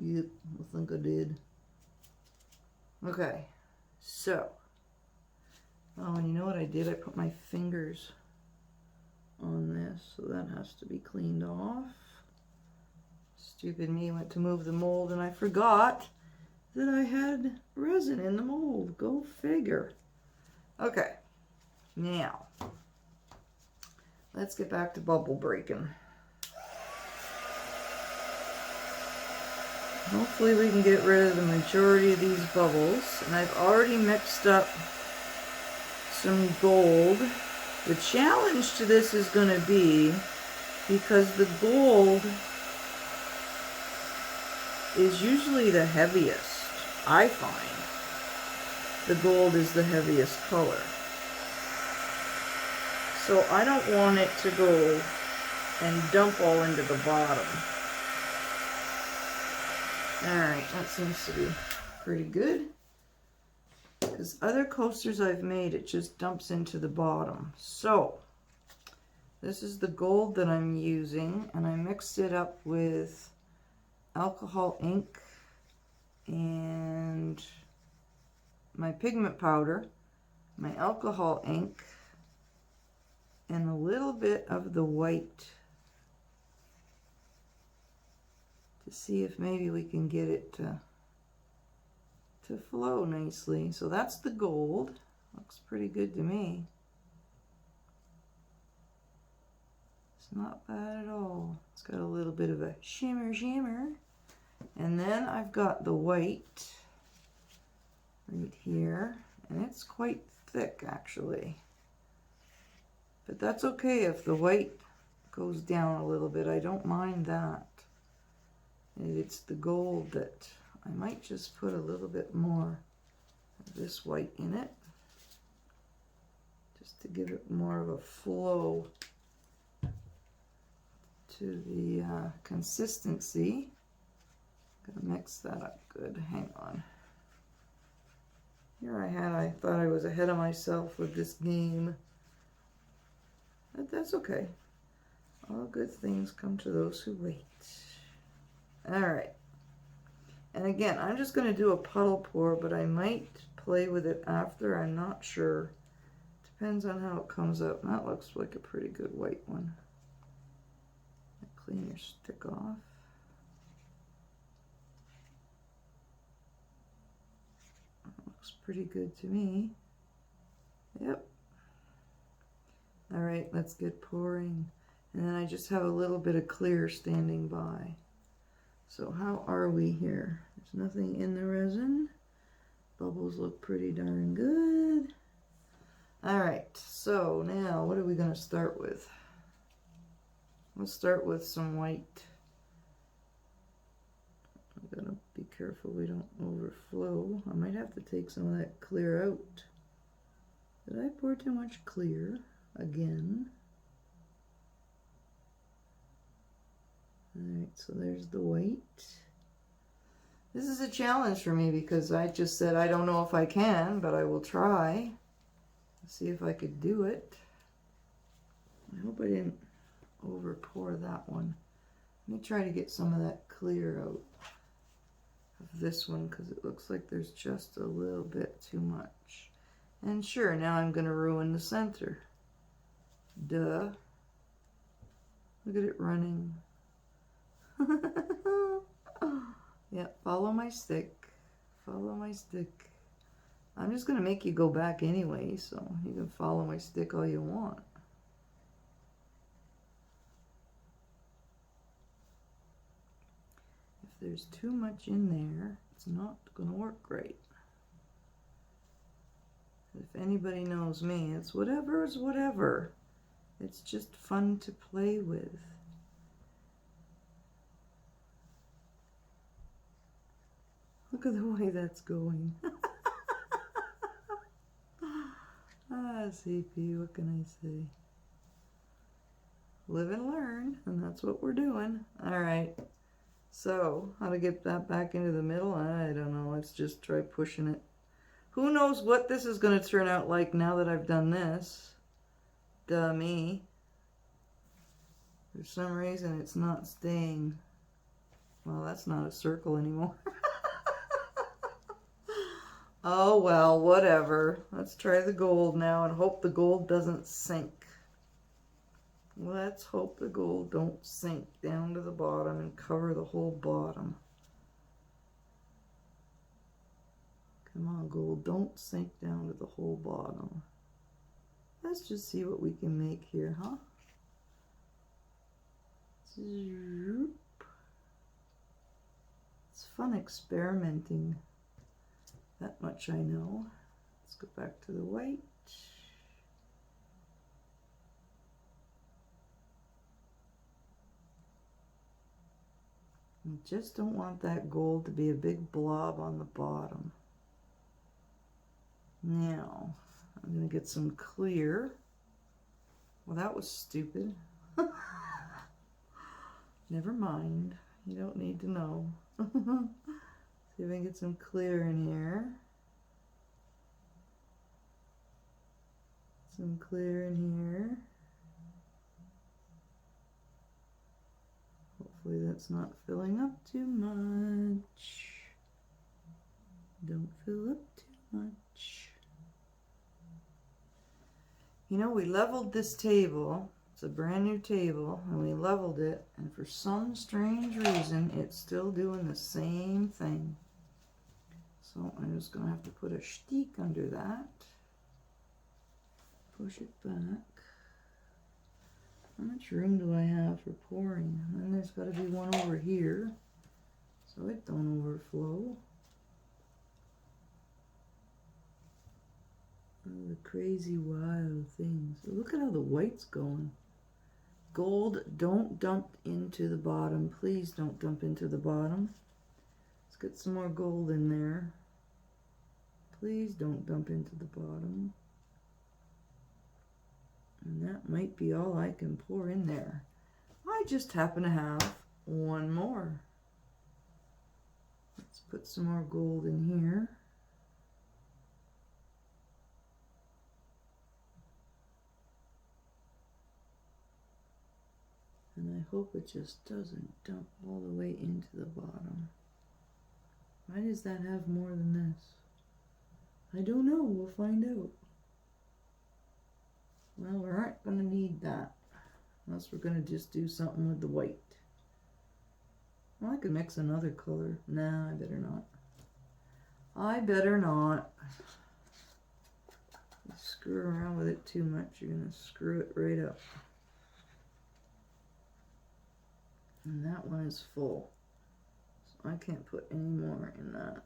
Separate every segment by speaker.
Speaker 1: Yep, I think I did. Okay, so. Oh, and you know what I did? I put my fingers on this, so that has to be cleaned off. Stupid me went to move the mold and I forgot that I had resin in the mold. Go figure. Okay, now let's get back to bubble breaking. Hopefully we can get rid of the majority of these bubbles. And I've already mixed up some gold. The challenge to this is going to be, because the gold is usually the heaviest, I find. The gold is the heaviest color. So I don't want it to go and dump all into the bottom. Alright, that seems to be pretty good. Because other coasters I've made, it just dumps into the bottom. So, this is the gold that I'm using, and I mixed it up with alcohol ink and my pigment powder, my alcohol ink, and a little bit of the white to see if maybe we can get it to flow nicely. So that's the gold. Looks pretty good to me. It's not bad at all. It's got a little bit of a shimmer. And then I've got the white right here, and it's quite thick actually. But that's okay if the white goes down a little bit. I don't mind that. And it's the gold that I might just put a little bit more of this white in it, just to give it more of a flow to the consistency. Gonna mix that up good. Hang on. Here I thought I was ahead of myself with this game. But that's okay. All good things come to those who wait. Alright. And again, I'm just going to do a puddle pour, but I might play with it after. I'm not sure. Depends on how it comes out. That looks like a pretty good white one. Clean your stick off. That looks pretty good to me. Yep. Alright, let's get pouring. And then I just have a little bit of clear standing by. So how are we here? There's nothing in the resin. Bubbles look pretty darn good. Alright, so now what are we going to start with? Let's start with some white. I'm going to be careful we don't overflow. I might have to take some of that clear out. Did I pour too much clear again? Alright, so there's the white. This is a challenge for me because I just said I don't know if I can, but I will try. See if I could do it. I hope I didn't over pour that one. Let me try to get some of that clear out of this one because it looks like there's just a little bit too much. And sure, now I'm going to ruin the center. Duh. Look at it running. Yeah, follow my stick. Follow my stick. I'm just going to make you go back anyway, so you can follow my stick all you want. If there's too much in there, it's not going to work right. If anybody knows me, it's whatever is whatever. It's just fun to play with. Look at the way that's going. CP, what can I say? Live and learn, and that's what we're doing. Alright, so how to get that back into the middle? I don't know, let's just try pushing it. Who knows what this is going to turn out like now that I've done this? Duh me. For some reason it's not staying Well, that's not a circle anymore. Oh, well, whatever. Let's try the gold now and hope the gold doesn't sink. Let's hope the gold don't sink down to the bottom and cover the whole bottom. Come on, gold, don't sink down to the whole bottom. Let's just see what we can make here, huh? It's fun experimenting. That much I know. Let's go back to the white. I just don't want that gold to be a big blob on the bottom. Now, I'm going to get some clear. Well, that was stupid. Never mind. You don't need to know. See if I can get some clear in here. Some clear in here. Hopefully that's not filling up too much. Don't fill up too much. You know, we leveled this table. It's a brand new table, and we leveled it, and for some strange reason, it's still doing the same thing. So I'm just going to have to put a shtick under that. Push it back. How much room do I have for pouring? And then there's got to be one over here, so it don't overflow. Oh, the crazy wild things. Look at how the white's going. Gold, don't dump into the bottom. Please don't dump into the bottom. Let's get some more gold in there. Please don't dump into the bottom. And that might be all I can pour in there. I just happen to have one more. Let's put some more gold in here. And I hope it just doesn't dump all the way into the bottom. Why does that have more than this? I don't know. We'll find out. Well, we aren't going to need that. Unless we're going to just do something with the white. Well, I could mix another color. Nah, I better not. I better not. You screw around with it too much, you're going to screw it right up. And that one is full. So I can't put any more in that.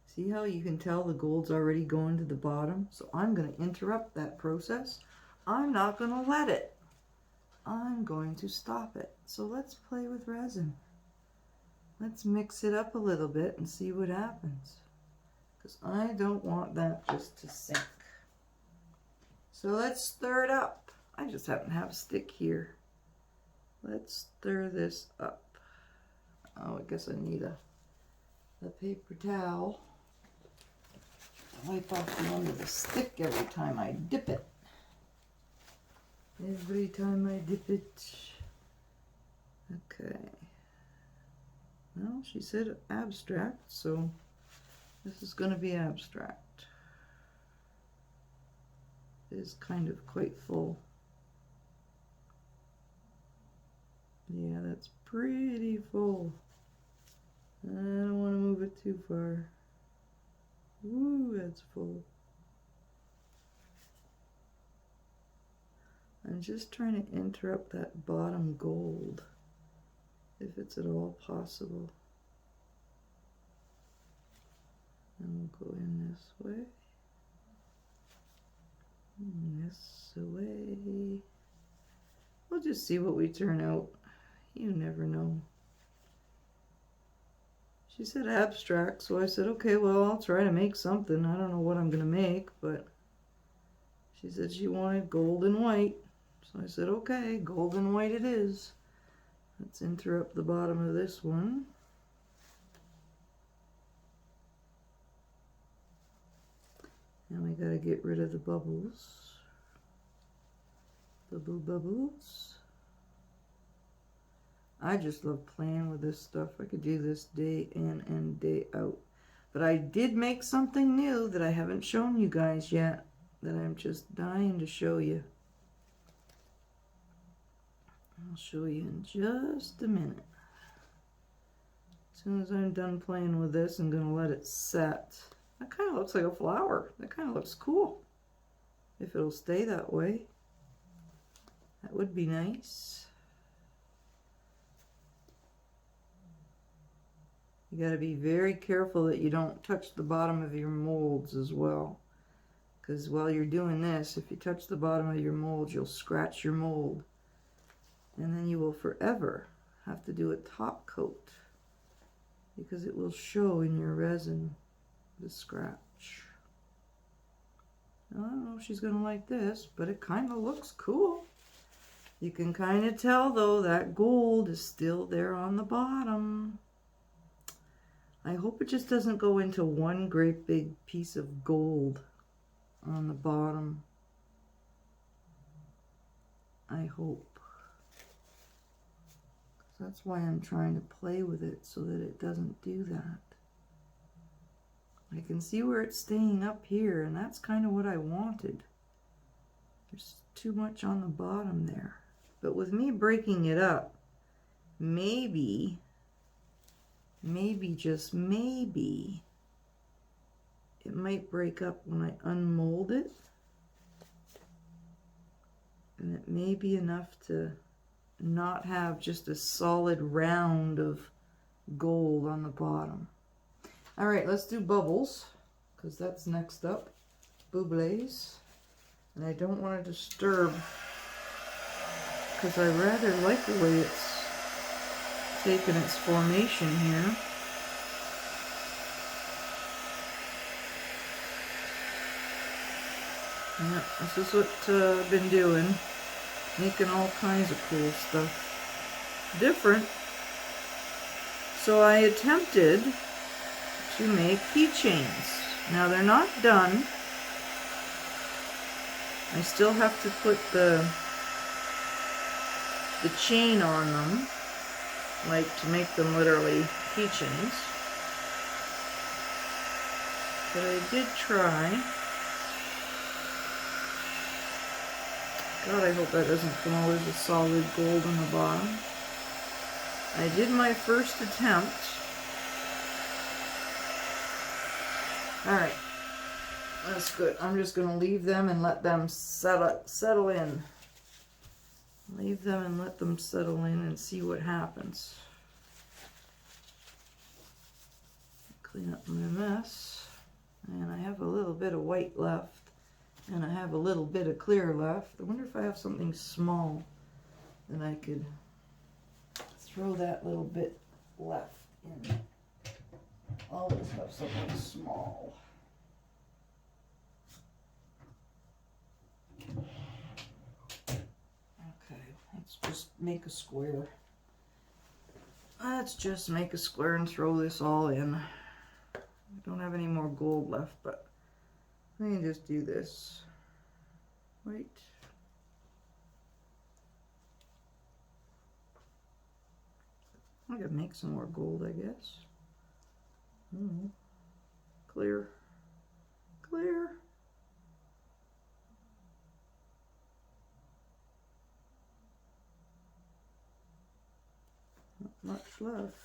Speaker 1: See how you can tell the gold's already going to the bottom? So I'm going to interrupt that process. I'm not going to let it. I'm going to stop it. So let's play with resin. Let's mix it up a little bit and see what happens. Because I don't want that just to sink. So let's stir it up. I just happen to have a stick here. Let's stir this up. Oh, I guess I need a paper towel. Wipe off the end of the stick every time I dip it. Every time I dip it. Okay. Well, she said abstract, so this is going to be abstract. It is kind of quite full. Yeah, that's pretty full. I don't want to move it too far. Ooh, that's full. I'm just trying to interrupt that bottom gold, if it's at all possible. And we'll go in this way. And this way. We'll just see what we turn out. You never know. She said abstract, so I said, okay, well, I'll try to make something. I don't know what I'm going to make, but she said she wanted gold and white. So I said, okay, gold and white it is. Let's interrupt the bottom of this one. And we got to get rid of the bubbles. Bubbles. I just love playing with this stuff. I could do this day in and day out. But I did make something new that I haven't shown you guys yet, that I'm just dying to show you. I'll show you in just a minute. As soon as I'm done playing with this, I'm going to let it set. That kind of looks like a flower. That kind of looks cool. If it'll stay that way, that would be nice. You got to be very careful that you don't touch the bottom of your molds as well. Because while you're doing this, if you touch the bottom of your mold, you'll scratch your mold. And then you will forever have to do a top coat, because it will show in your resin, the scratch. Now, I don't know if she's going to like this, but it kind of looks cool. You can kind of tell though that gold is still there on the bottom. I hope it just doesn't go into one great big piece of gold on the bottom. I hope. That's why I'm trying to play with it, so that it doesn't do that. I can see where it's staying up here, and that's kind of what I wanted. There's too much on the bottom there. But with me breaking it up, maybe, just maybe, it might break up when I unmold it. And it may be enough to not have just a solid round of gold on the bottom. All right, let's do bubbles, because that's next up. Bubbles. And I don't want to disturb, because I rather like the way it's taken its formation here. Yeah, this is what I've been doing. Making all kinds of cool stuff. Different. So I attempted to make keychains. Now they're not done. I still have to put the chain on them, like to make them literally keychains. But I did try. God, I hope that doesn't come out as a solid gold on the bottom. I did my first attempt. Alright, that's good. I'm just going to leave them and let them settle in. Leave them and let them settle in and see what happens. Clean up my mess. And I have a little bit of white left. And I have a little bit of clear left. I wonder if I have something small that I could throw that little bit left in. Always have something small. Okay, let's just make a square. Let's just make a square and throw this all in. I don't have any more gold left, but let me just do this. Wait. I could make some more gold, I guess. Clear. Clear. Not much left.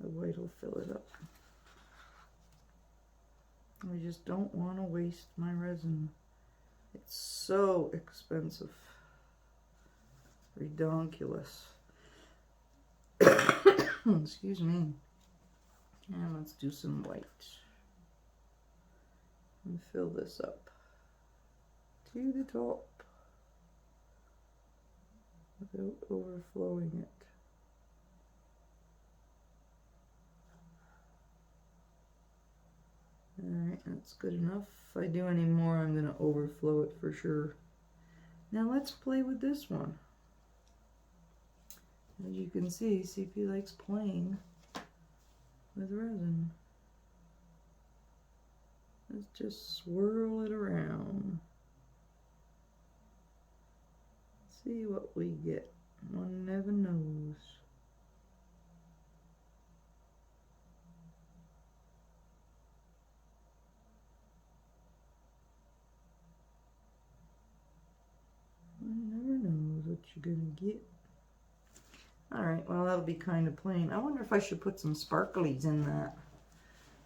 Speaker 1: The white will fill it up. I just don't want to waste my resin. It's so expensive. Redonkulous. Excuse me. And let's do some white. And fill this up to the top without overflowing it. Alright, that's good enough. If I do any more, I'm going to overflow it for sure. Now let's play with this one. As you can see, CP likes playing with resin. Let's just swirl it around. See what we get. One never knows. One never knows what you're gonna get. Alright, well that'll be kind of plain. I wonder if I should put some sparklies in that.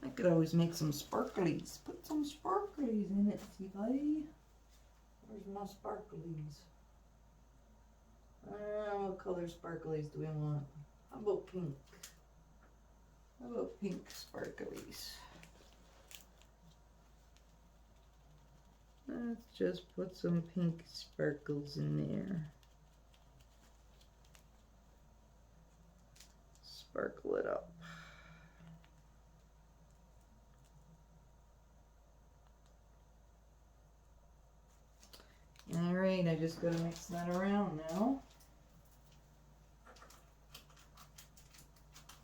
Speaker 1: I could always make some sparklies. Put some sparklies in it, see buddy? Where's my sparklies? What color sparklies do we want? How about pink? How about pink sparklies? Let's just put some pink sparkles in there. Sparkle it up. Alright, I just gotta mix that around now.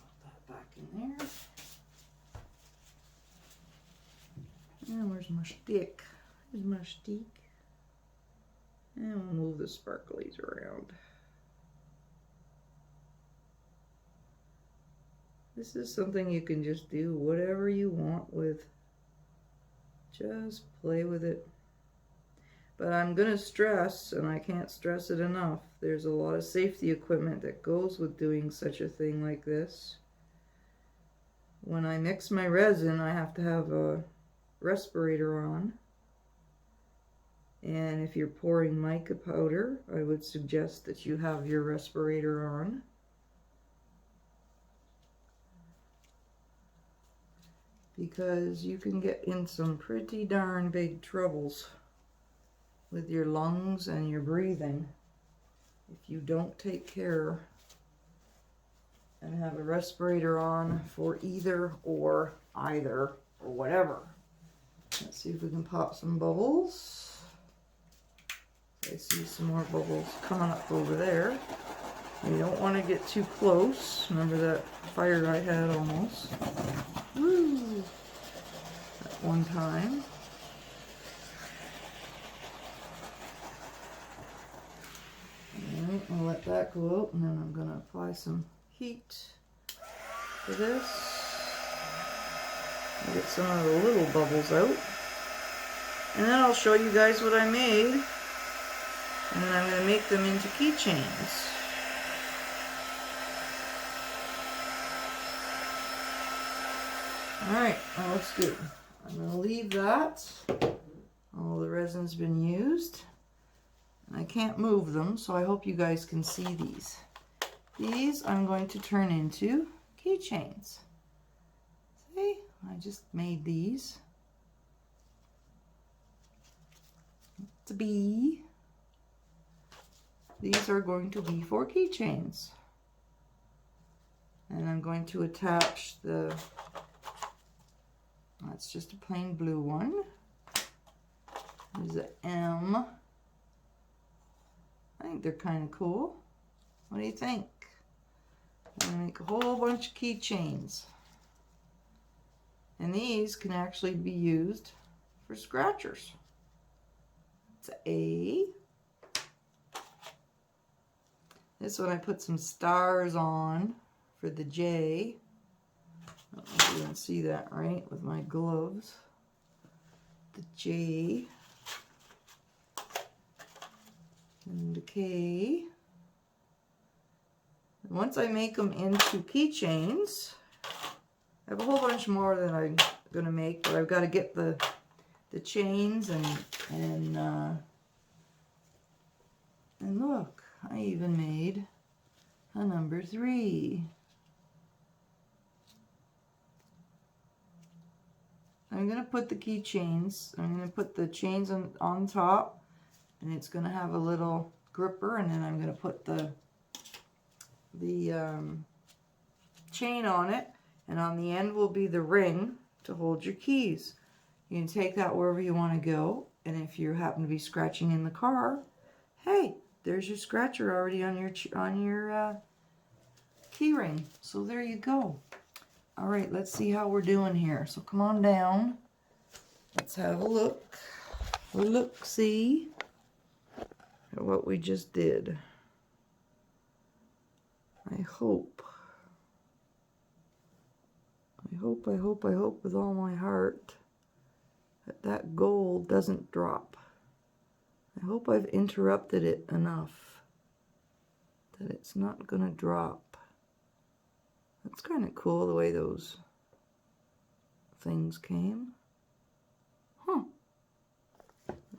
Speaker 1: Put that back in there. And where's my stick? Here's my stick. And we'll move the sparklies around. This is something you can just do whatever you want with. Just play with it. But I'm going to stress, and I can't stress it enough, there's a lot of safety equipment that goes with doing such a thing like this. When I mix my resin, I have to have a respirator on. And if you're pouring mica powder, I would suggest that you have your respirator on. Because you can get in some pretty darn big troubles with your lungs and your breathing if you don't take care and have a respirator on for either or whatever. Let's see if we can pop some bubbles. I see some more bubbles coming up over there. You don't want to get too close. Remember that fire I had almost. Woo! At one time. Alright, I'll let that go out, and then I'm going to apply some heat to this. I'll get some of the little bubbles out. And then I'll show you guys what I made. And then I'm going to make them into keychains. Alright, that looks good. I'm going to leave that. All the resin's been used. I can't move them, so I hope you guys can see these. These I'm going to turn into keychains. See? I just made these. It's a bee. These are going to be for keychains. And I'm going to attach the, that's just a plain blue one. There's an M. I think they're kind of cool. What do you think? I'm going to make a whole bunch of keychains. And these can actually be used for scratchers. It's A. This one I put some stars on for the J. I don't know if you can see that right with my gloves. The J. And the K. And once I make them into keychains, I have a whole bunch more that I'm going to make, but I've got to get the chains and look, I even made a number 3. I'm going to put the keychains, I'm going to put the chains on top. And it's going to have a little gripper, and then I'm going to put the chain on it, and on the end will be the ring to hold your keys. You can take that wherever you want to go, and if you happen to be scratching in the car, hey, there's your scratcher already on your key ring. So there you go. All right, let's see how we're doing here. So come on down. Let's have a look. Look, see. at what we just did. I hope with all my heart that that gold doesn't drop. I hope I've interrupted it enough that it's not going to drop. That's kind of cool the way those things came. Huh.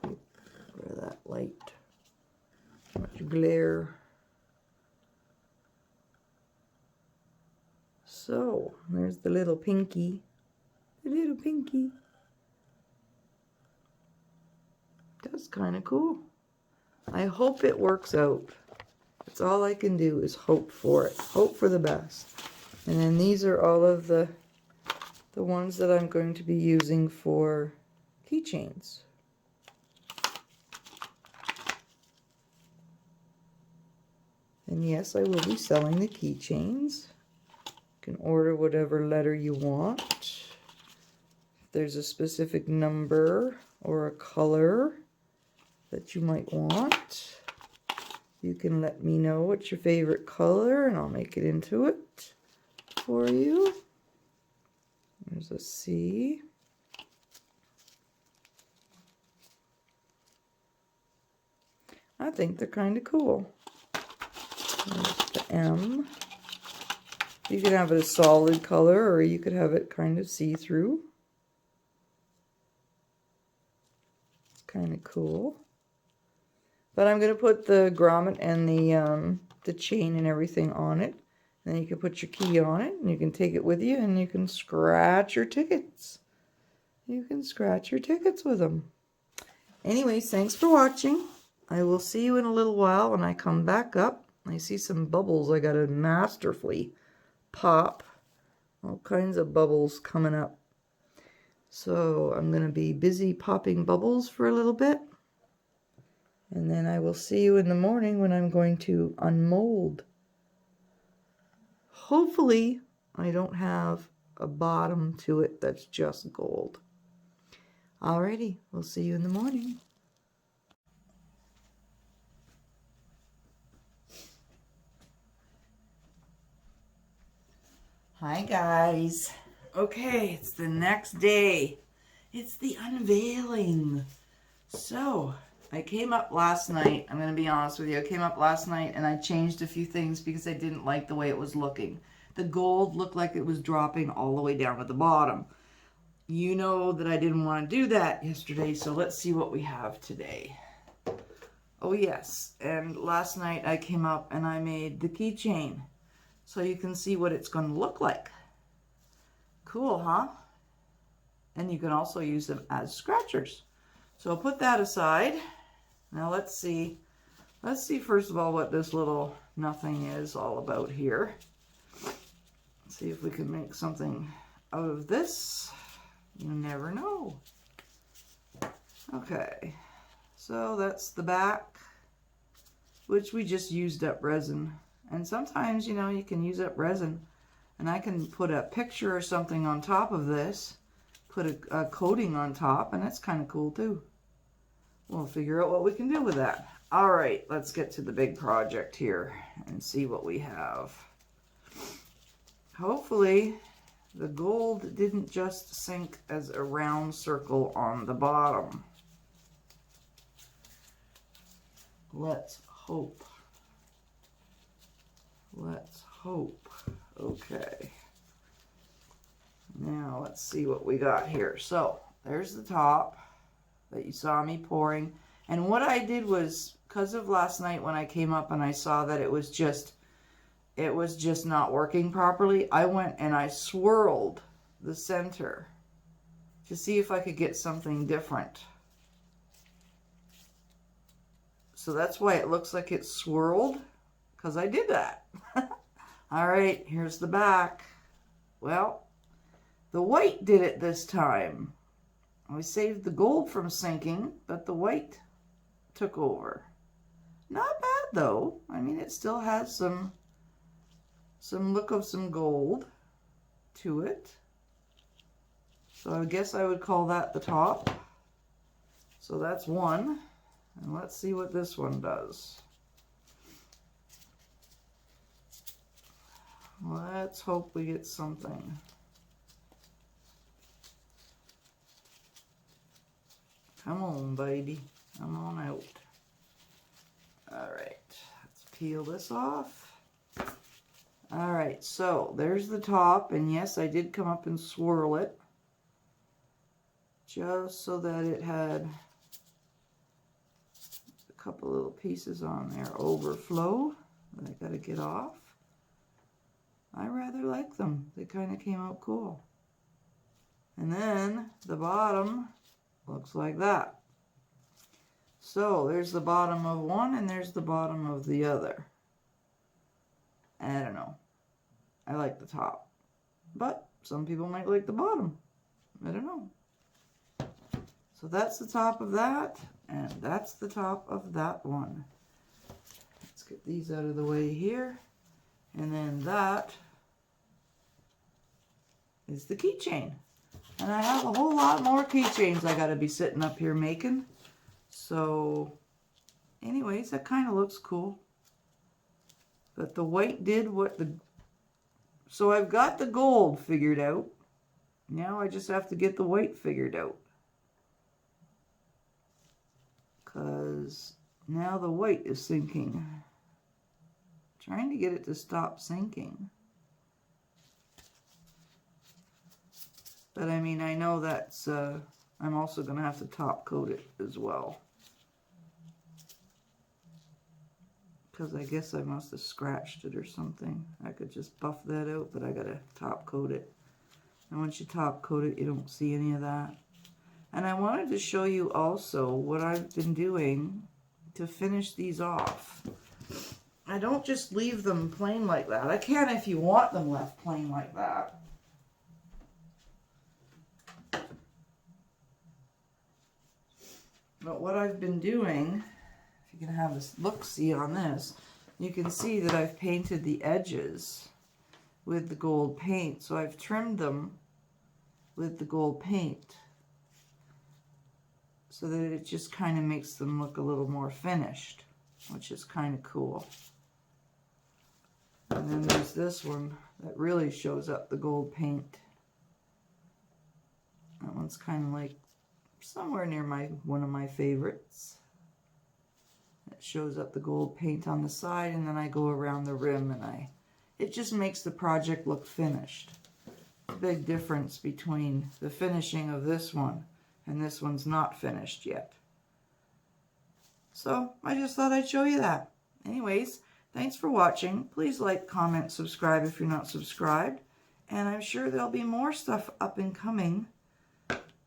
Speaker 1: Where that light, much glare. So, there's the little pinky. The little pinky. That's kind of cool. I hope it works out. That's all I can do is hope for it. Hope for the best. And then these are all of the ones that I'm going to be using for keychains. And yes, I will be selling the keychains. You can order whatever letter you want. If there's a specific number or a color that you might want, you can let me know what's your favorite color and I'll make it into it for you. There's a C. I think they're kind of cool. There's the M. You can have it a solid color or you could have it kind of see-through. It's kind of cool. But I'm going to put the grommet and the chain and everything on it. And then you can put your key on it and you can take it with you and you can scratch your tickets. You can scratch your tickets with them. Anyways, thanks for watching. I will see you in a little while when I come back up. I see some bubbles I got to masterfully pop. All kinds of bubbles coming up. So I'm going to be busy popping bubbles for a little bit. And then I will see you in the morning when I'm going to unmold. Hopefully I don't have a bottom to it that's just gold. Alrighty, we'll see you in the morning. Hi guys. Okay, it's the next day. It's the unveiling. So, I came up last night, I'm going to be honest with you, I came up last night and I changed a few things because I didn't like the way it was looking. The gold looked like it was dropping all the way down at the bottom. You know that I didn't want to do that yesterday, so let's see what we have today. Oh yes, and last night I came up and I made the keychain. So you can see what it's going to look like. Cool, huh? And you can also use them as scratchers. So I'll put that aside. Now let's see first of all what this little nothing is all about here. Let's see if we can make something out of this. You never know. Okay, so that's the back, which we just used up resin. And sometimes, you know, you can use up resin. And I can put a picture or something on top of this, put a coating on top, and that's kind of cool too. We'll figure out what we can do with that. All right, let's get to the big project here and see what we have. Hopefully, the gold didn't just sink as a round circle on the bottom. Let's hope. Let's hope. Okay. Now let's see what we got here. So there's the top that you saw me pouring. And what I did was, because of last night when I came up and I saw that it was just not working properly, I went and I swirled the center to see if I could get something different. So that's why it looks like it's swirled, because I did that. All right, here's the back. Well, the white did it this time. We saved the gold from sinking, but the white took over. Not bad though. I mean, it still has some look of some gold to it. So I guess I would call that the top. So that's one. And let's see what this one does. Let's hope we get something. Come on, baby. Come on out. All right, let's peel this off. All right, so there's the top, and yes, I did come up and swirl it just so that it had a couple little pieces on there overflow that I got to get off. I rather like them. They kind of came out cool. And then the bottom looks like that. So there's the bottom of one and there's the bottom of the other. I don't know. I like the top. But some people might like the bottom. I don't know. So that's the top of that, and that's the top of that one. Let's get these out of the way here. And then that is the keychain. And I have a whole lot more keychains I gotta be sitting up here making. So anyways, that kind of looks cool. But the white did what the... So I've got the gold figured out. Now I just have to get the white figured out. Because now the white is sinking. Trying to get it to stop sinking. But I mean, I know that's, I'm also going to have to top coat it as well. Because I guess I must have scratched it or something. I could just buff that out, but I got to top coat it. And once you top coat it, you don't see any of that. And I wanted to show you also what I've been doing to finish these off. I don't just leave them plain like that. I can if you want them left plain like that. But what I've been doing, if you can have this look-see on this, you can see that I've painted the edges with the gold paint. So I've trimmed them with the gold paint so that it just kind of makes them look a little more finished, which is kind of cool. And then there's this one that really shows up the gold paint. That one's kind of like somewhere near one of my favorites. It shows up the gold paint on the side, and then I go around the rim, and it just makes the project look finished. Big difference between the finishing of this one and this one's not finished yet. So I just thought I'd show you that. Anyways, thanks for watching. Please like, comment, subscribe if you're not subscribed. And I'm sure there'll be more stuff up and coming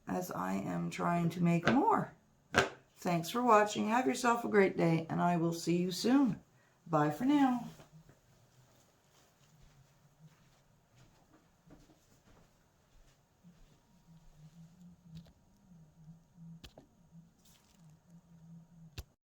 Speaker 1: as I am trying to make more. Thanks for watching. Have yourself a great day, and I will see you soon. Bye for now.